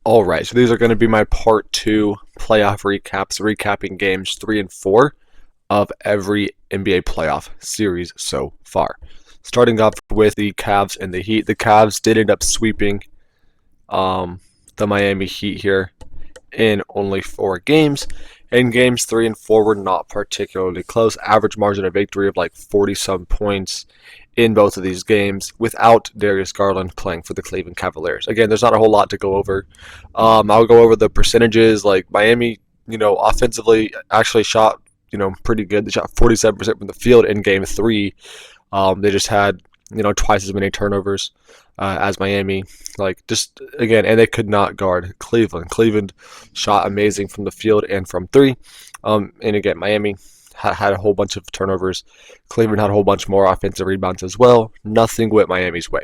Alright, so these are going to be my part 2 playoff recaps, recapping games 3 and 4 of every NBA playoff series so far. Starting off with the Cavs and the Heat. The Cavs did end up sweeping the Miami Heat here in only 4 games. And games 3 and 4 were not particularly close. Average margin of victory of like 40-some points in both of these games without Darius Garland playing for the Cleveland Cavaliers. Again, there's not a whole lot to go over. I'll go over the percentages. Like Miami, offensively actually shot, pretty good. They shot 47% from the field in game 3. They just had, twice as many turnovers as Miami. And they could not guard Cleveland. Cleveland shot amazing from the field and from 3. And again, Miami had a whole bunch of turnovers. Cleveland had a whole bunch more offensive rebounds as well. Nothing went Miami's way.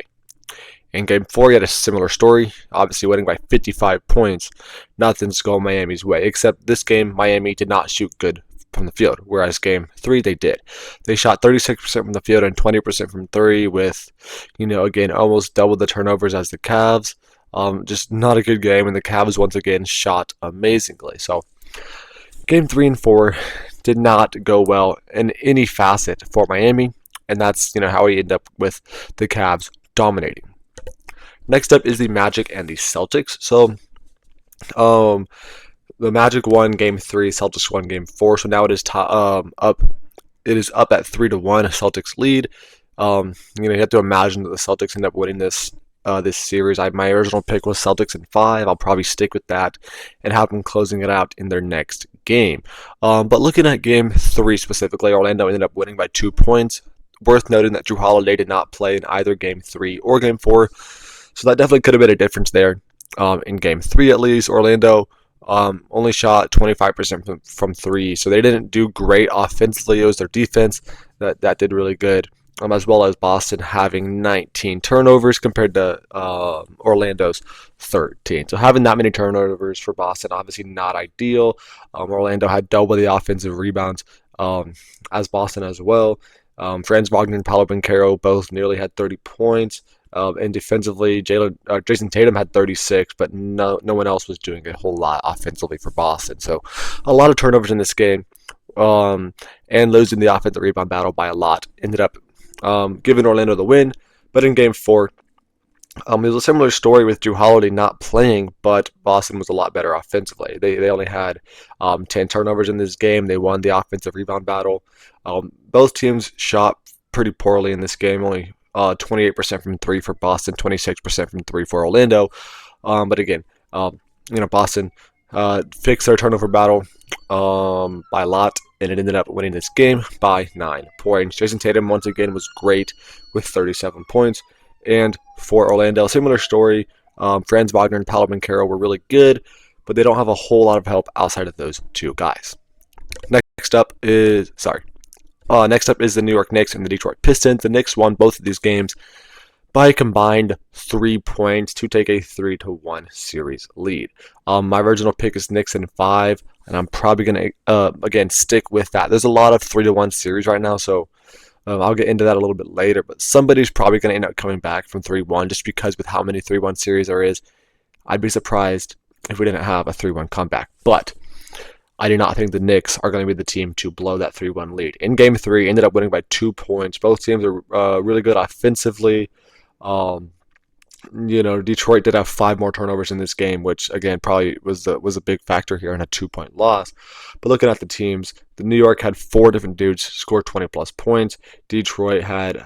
In game 4, you had a similar story, obviously winning by 55 points. Nothing's going Miami's way, except this game, Miami did not shoot good from the field, whereas game 3, they did. They shot 36% from the field and 20% from 3 with, again, almost double the turnovers as the Cavs. Just not a good game, and the Cavs once again shot amazingly. So, game 3 and 4 did not go well in any facet for Miami, and that's how we end up with the Cavs dominating. Next up is the Magic and the Celtics. So, the Magic won Game 3, Celtics won Game 4. So now it is up. It is up at 3-1. Celtics lead. You have to imagine that the Celtics end up winning this series. My original pick was Celtics in 5. I'll probably stick with that and have them closing it out in their next game. But looking at Game 3 specifically, Orlando ended up winning by 2 points. Worth noting that Jrue Holiday did not play in either Game 3 or Game 4, so that definitely could have been a difference there. In Game 3 at least, Orlando only shot 25% from 3, so they didn't do great offensively. It was their defense that did really good. As well as Boston having 19 turnovers compared to Orlando's 13. So having that many turnovers for Boston, obviously not ideal. Orlando had double the offensive rebounds as Boston as well. Franz Wagner and Paolo Banchero both nearly had 30 points. And defensively, Jason Tatum had 36, but no one else was doing a whole lot offensively for Boston. So a lot of turnovers in this game, and losing the offensive rebound battle by a lot. Ended up giving Orlando the win. But in Game 4, it was a similar story with Jrue Holiday not playing, but Boston was a lot better offensively. They only had 10 turnovers in this game. They won the offensive rebound battle. Both teams shot pretty poorly in this game, only 28% from 3 for Boston, 26% from 3 for Orlando. But again, Boston fixed their turnover battle by a lot, and it ended up winning this game by 9 points. Jason Tatum once again was great with 37 points. And for Orlando, similar story. Franz Wagner and Paolo Banchero were really good, but they don't have a whole lot of help outside of those two guys. Next up is the New York Knicks and the Detroit Pistons. The Knicks won both of these games by a combined 3 points to take a 3-1 series lead. My original pick is Knicks in 5, and I'm probably going to, again, stick with that. There's a lot of 3-1 series right now, so I'll get into that a little bit later, but somebody's probably going to end up coming back from 3-1 just because with how many 3-1 series there is, I'd be surprised if we didn't have a 3-1 comeback. But I do not think the Knicks are going to be the team to blow that 3-1 lead. In Game 3, ended up winning by 2 points. Both teams are really good offensively. Detroit did have 5 more turnovers in this game, which again probably was a big factor here in a 2-point loss. But looking at the teams, the New York had 4 different dudes score 20+ points. Detroit had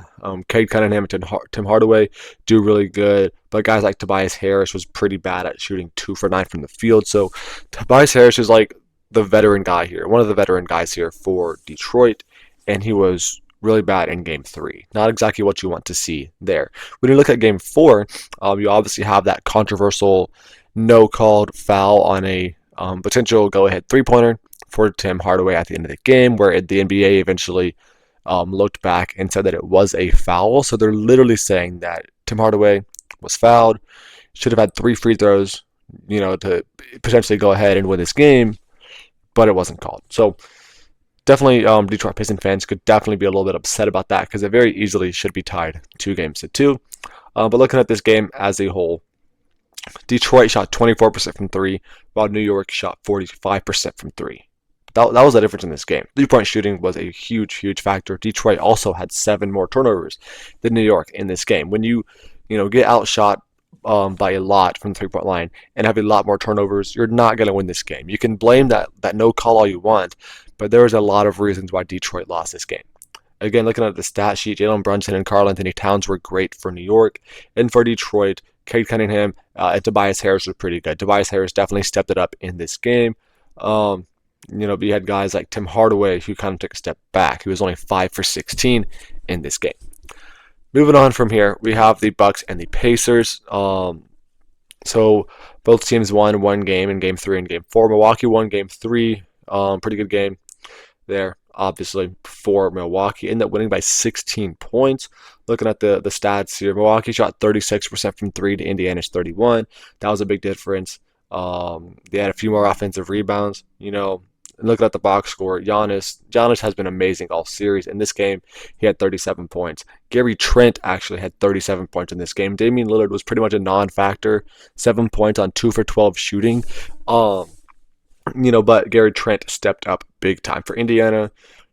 Cade Cunningham and Tim Hardaway do really good, but guys like Tobias Harris was pretty bad at shooting 2 for 9 from the field. So Tobias Harris is like the veteran guy here, one of the veteran guys here for Detroit, and he was really bad in Game 3. Not exactly what you want to see there. When you look at Game 4, you obviously have that controversial no-called foul on a potential go-ahead three-pointer for Tim Hardaway at the end of the game, where the NBA eventually looked back and said that it was a foul. So they're literally saying that Tim Hardaway was fouled, should have had 3 free throws, to potentially go ahead and win this game, but it wasn't called. So definitely Detroit Pistons fans could definitely be a little bit upset about that because it very easily should be tied 2-2. But looking at this game as a whole, Detroit shot 24% from three, while New York shot 45% from three. That was the difference in this game. 3-point shooting was a huge factor. Detroit also had 7 more turnovers than New York in this game. When you get outshot by a lot from the 3-point line and have a lot more turnovers, you're not going to win this game. You can blame that no call all you want, but there was a lot of reasons why Detroit lost this game. Again, looking at the stat sheet, Jalen Brunson and Karl-Anthony Towns were great for New York, and for Detroit, Cade Cunningham and Tobias Harris were pretty good. Tobias Harris definitely stepped it up in this game. But you had guys like Tim Hardaway who kind of took a step back. He was only 5 for 16 in this game. Moving on from here, we have the Bucks and the Pacers. So both teams won one game in Game 3 and Game 4. Milwaukee won Game 3. Pretty good game there, obviously, for Milwaukee. Ended up winning by 16 points. Looking at the stats here, Milwaukee shot 36% from 3 to Indiana's 31. That was a big difference. They had a few more offensive rebounds, And looking at the box score, Giannis has been amazing all series. In this game, he had 37 points. Gary Trent actually had 37 points in this game. Damian Lillard was pretty much a non-factor, 7 points on 2 for 12 shooting. But Gary Trent stepped up big time for Indiana.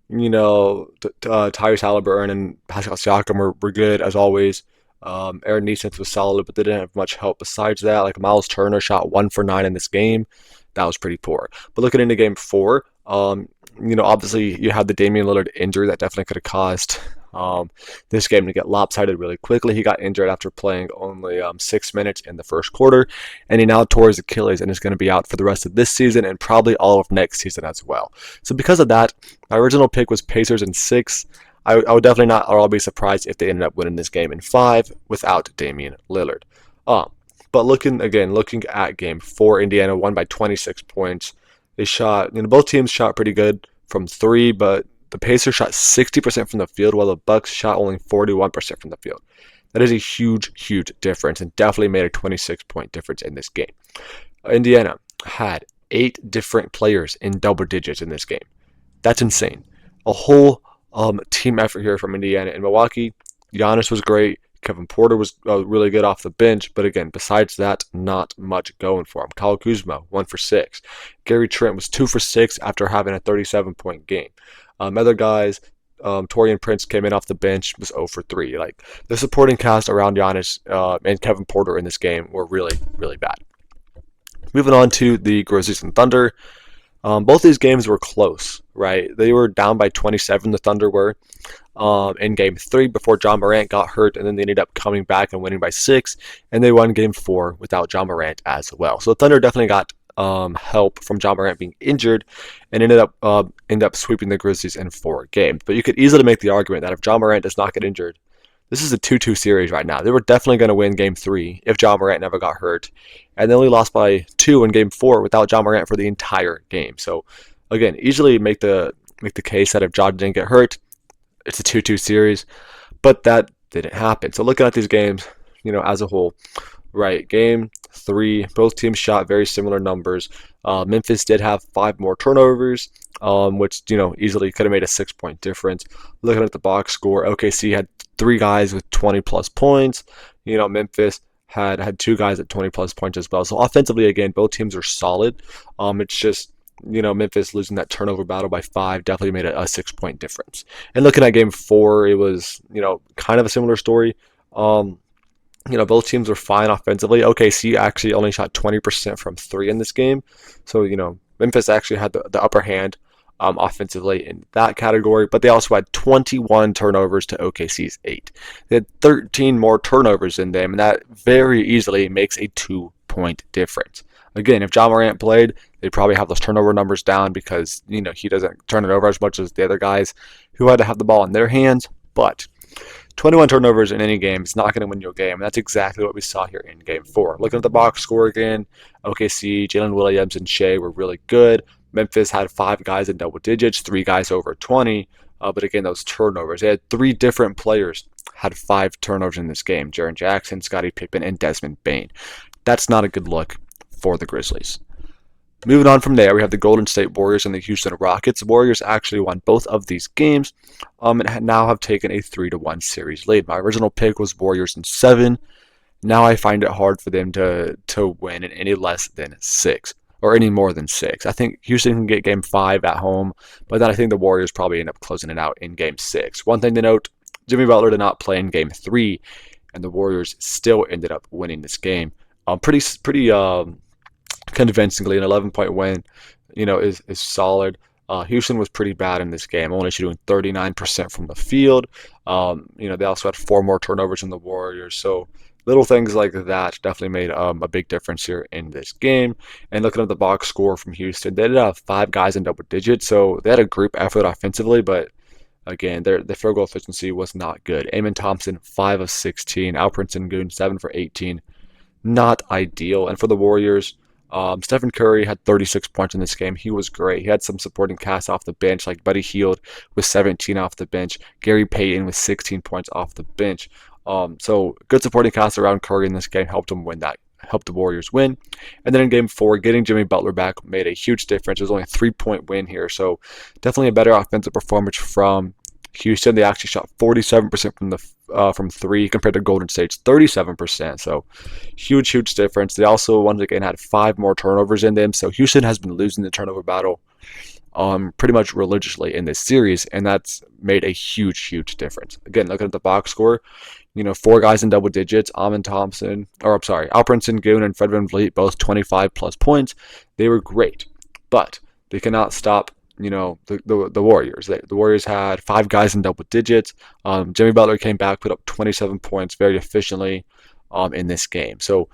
Tyrese Halliburton and Pascal Siakam were good as always. Aaron Nesmith was solid, but they didn't have much help besides that. Like Miles Turner shot 1 for 9 in this game. That was pretty poor. But looking into Game 4, obviously you had the Damian Lillard injury that definitely could have caused this game to get lopsided really quickly. He got injured after playing only 6 minutes in the first quarter, and he now tore his Achilles and is going to be out for the rest of this season and probably all of next season as well. So because of that, my original pick was Pacers in 6. I would definitely not at all be surprised if they ended up winning this game in 5 without Damian Lillard. But looking at Game 4, Indiana won by 26 points. They shot, both teams shot pretty good from 3, but the Pacers shot 60% from the field, while the Bucks shot only 41% from the field. That is a huge difference, and definitely made a 26-point difference in this game. Indiana had 8 different players in double digits in this game. That's insane. A whole team effort here from Indiana. In Milwaukee, Giannis was great. Kevin Porter was really good off the bench, but again, besides that, not much going for him. Kyle Kuzma, 1 for 6. Gary Trent was 2 for 6 after having a 37-point game. Other guys, Taurean Prince came in off the bench, was 0 for 3. Like, the supporting cast around Giannis and Kevin Porter in this game were really bad. Moving on to the Grizzlies and Thunder. Both these games were close, right? They were down by 27, the Thunder were, in Game 3 before Ja Morant got hurt, and then they ended up coming back and winning by 6, and they won Game 4 without Ja Morant as well. So the Thunder definitely got help from Ja Morant being injured, and ended up sweeping the Grizzlies in 4 games. But you could easily make the argument that if Ja Morant does not get injured, this is a 2-2 series right now. They were definitely going to win Game 3 if Ja Morant never got hurt. And they only lost by 2 in Game 4 without Ja Morant for the entire game. So, again, easily make the case that if Ja didn't get hurt, it's a 2-2 series. But that didn't happen. So looking at these games, as a whole, right, Game 3, both teams shot very similar numbers. Memphis did have 5 more turnovers, which, easily could have made a 6-point difference. Looking at the box score, OKC had 3 guys with 20-plus points. Memphis had 2 guys at 20-plus points as well. So offensively, again, both teams are solid. It's just, Memphis losing that turnover battle by 5 definitely made a 6-point difference. And looking at Game 4, it was, kind of a similar story. Both teams were fine offensively. OKC actually only shot 20% from 3 in this game. So, Memphis actually had the upper hand offensively in that category, but they also had 21 turnovers to OKC's 8. They had 13 more turnovers in them, and that very easily makes a 2-point difference. Again, if Ja Morant played, they'd probably have those turnover numbers down because, he doesn't turn it over as much as the other guys who had to have the ball in their hands, but 21 turnovers in any game is not going to win you a game, and that's exactly what we saw here in Game 4. Looking at the box score again, OKC, Jalen Williams, and Shea were really good. Memphis had 5 guys in double digits, 3 guys over 20, but again, those turnovers. They had 3 different players had 5 turnovers in this game. Jaren Jackson, Scottie Pippen, and Desmond Bane. That's not a good look for the Grizzlies. Moving on from there, we have the Golden State Warriors and the Houston Rockets. Warriors actually won both of these games and now have taken a 3-1 series lead. My original pick was Warriors in 7. Now I find it hard for them to win in any less than 6 or any more than 6. I think Houston can get game 5 at home, but then I think the Warriors probably end up closing it out in game 6. One thing to note, Jimmy Butler did not play in game 3, and the Warriors still ended up winning this game. Pretty convincingly. An 11-point win, is solid. Houston was pretty bad in this game, only shooting 39% from the field. They also had 4 more turnovers than the Warriors. So little things like that definitely made a big difference here in this game. And looking at the box score from Houston, they did have 5 guys in double digits, so they had a group effort offensively, but again, their field goal efficiency was not good. Amen Thompson, 5 of 16. Alperen Sengun, 7 for 18. Not ideal. And for the Warriors, Stephen Curry had 36 points in this game. He was great. He had some supporting cast off the bench, like Buddy Hield with 17 off the bench, Gary Payton with 16 points off the bench. So good supporting cast around Curry in this game helped the Warriors win. And then in game 4, getting Jimmy Butler back made a huge difference. It was only a 3-point win here, so definitely a better offensive performance from Houston. They actually shot 47% from 3 compared to Golden State's 37%. So huge difference. They also once again had 5 more turnovers in them. So Houston has been losing the turnover battle pretty much religiously in this series, and that's made a huge difference. Again, looking at the box score, 4 guys in double digits. Alperen Sengun and Fred VanVleet, both 25 plus points. They were great, but they cannot stop the Warriors. The Warriors had 5 guys in double digits. Jimmy Butler came back, put up 27 points very efficiently in this game. So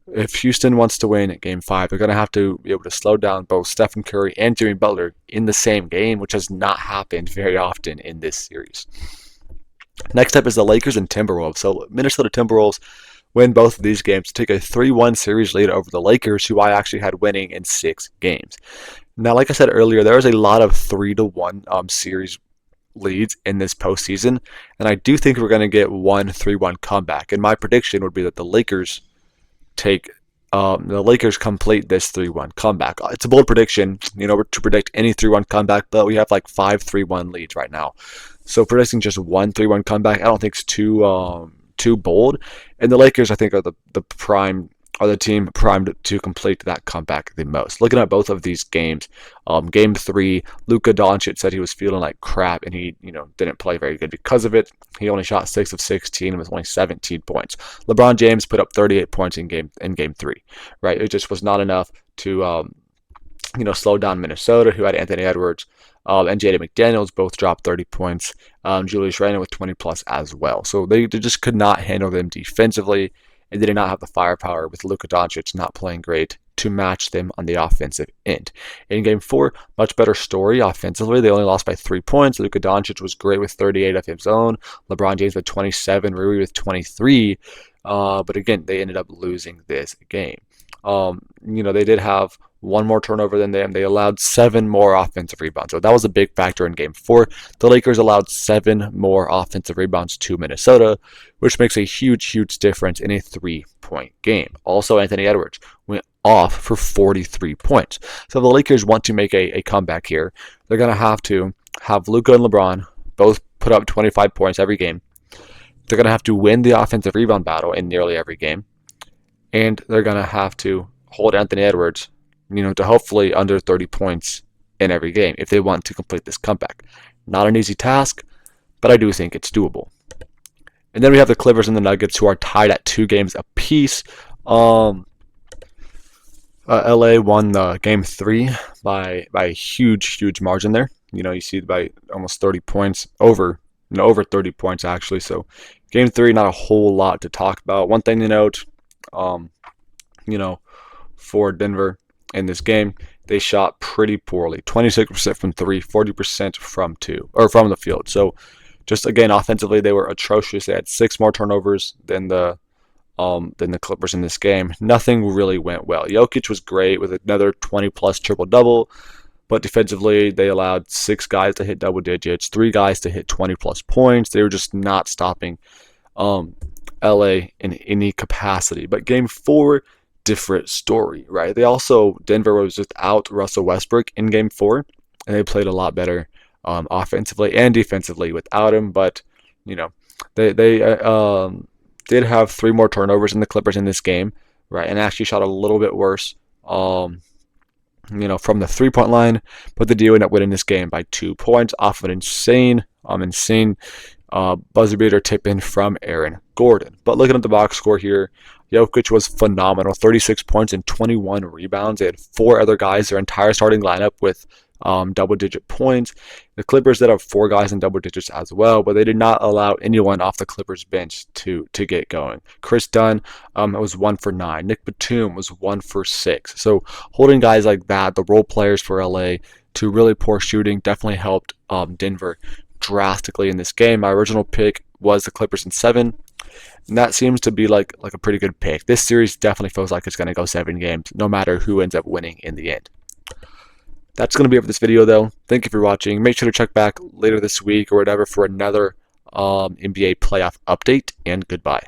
if Houston wants to win game 5, they're going to have to be able to slow down both Stephen Curry and Jimmy Butler in the same game, which has not happened very often in this series. Next up is the Lakers and Timberwolves. So Minnesota Timberwolves win both of these games to take a 3-1 series lead over the Lakers, who I actually had winning in 6 games. Now, like I said earlier, there is a lot of 3-1 series leads in this postseason, and I do think we're going to get one 3-1 comeback. And my prediction would be that the Lakers complete this 3-1 comeback. It's a bold prediction, to predict any 3-1 comeback, but we have like 5 3-1 leads right now. So predicting just one 3-1 comeback, I don't think it's too bold. And the Lakers, I think, are the team primed to complete that comeback the most. Looking at both of these games, game 3, Luka Doncic said he was feeling like crap, and he didn't play very good because of it. He only shot 6 of 16 and was only 17 points. LeBron James put up 38 points in game 3. Right, it just was not enough to slow down Minnesota, who had Anthony Edwards and Jaden McDaniels both dropped 30 points. Julius Randle with 20 plus as well. So they just could not handle them defensively, and they did not have the firepower with Luka Doncic not playing great to match them on the offensive end. In game 4, much better story offensively. They only lost by 3 points. Luka Doncic was great with 38 of his own. LeBron James with 27. Rui with 23. But again, they ended up losing this game. They did have 1 more turnover than them. They allowed 7 more offensive rebounds. So that was a big factor in game 4. The Lakers allowed 7 more offensive rebounds to Minnesota, which makes a huge difference in a 3-point game. Also, Anthony Edwards went off for 43 points. So if the Lakers want to make a comeback here, they're going to have Luka and LeBron both put up 25 points every game. They're going to have to win the offensive rebound battle in nearly every game. And they're going to have to hold Anthony Edwards, to hopefully under 30 points in every game if they want to complete this comeback. Not an easy task, but I do think it's doable. And then we have the Clippers and the Nuggets, who are tied at 2 games apiece. LA won game 3 by a huge margin there. You see by almost 30 points, over 30 points actually. So game 3, not a whole lot to talk about. One thing to note, for Denver in this game, they shot pretty poorly. 26% from 3, 40% from the field. So just again, offensively, they were atrocious. They had 6 more turnovers than the Clippers in this game. Nothing really went well. Jokic was great with another 20 plus triple-double, but defensively, they allowed 6 guys to hit double digits, 3 guys to hit 20 plus points. They were just not stopping LA in any capacity. But game 4, different story, right? Denver was without Russell Westbrook in game 4, and they played a lot better offensively and defensively without him. But they did have 3 more turnovers than the Clippers in this game, right? And actually shot a little bit worse, from the 3-point line, but they do end up winning this game by 2 points off of an insane buzzer beater tip in from Aaron Gordon. But looking at the box score here, Jokic was phenomenal, 36 points and 21 rebounds. They had 4 other guys, their entire starting lineup, with double-digit points. The Clippers did have 4 guys in double digits as well, but they did not allow anyone off the Clippers bench to get going. Chris Dunn was 1 for 9. Nick Batum was 1 for 6. So holding guys like that, the role players for LA, to really poor shooting definitely helped Denver drastically in this game. My original pick was the Clippers in 7, and that seems to be like a pretty good pick. This series definitely feels like it's going to go 7 games, no matter who ends up winning in the end. That's going to be it for this video, though. Thank you for watching. Make sure to check back later this week or whatever for another NBA playoff update, and goodbye.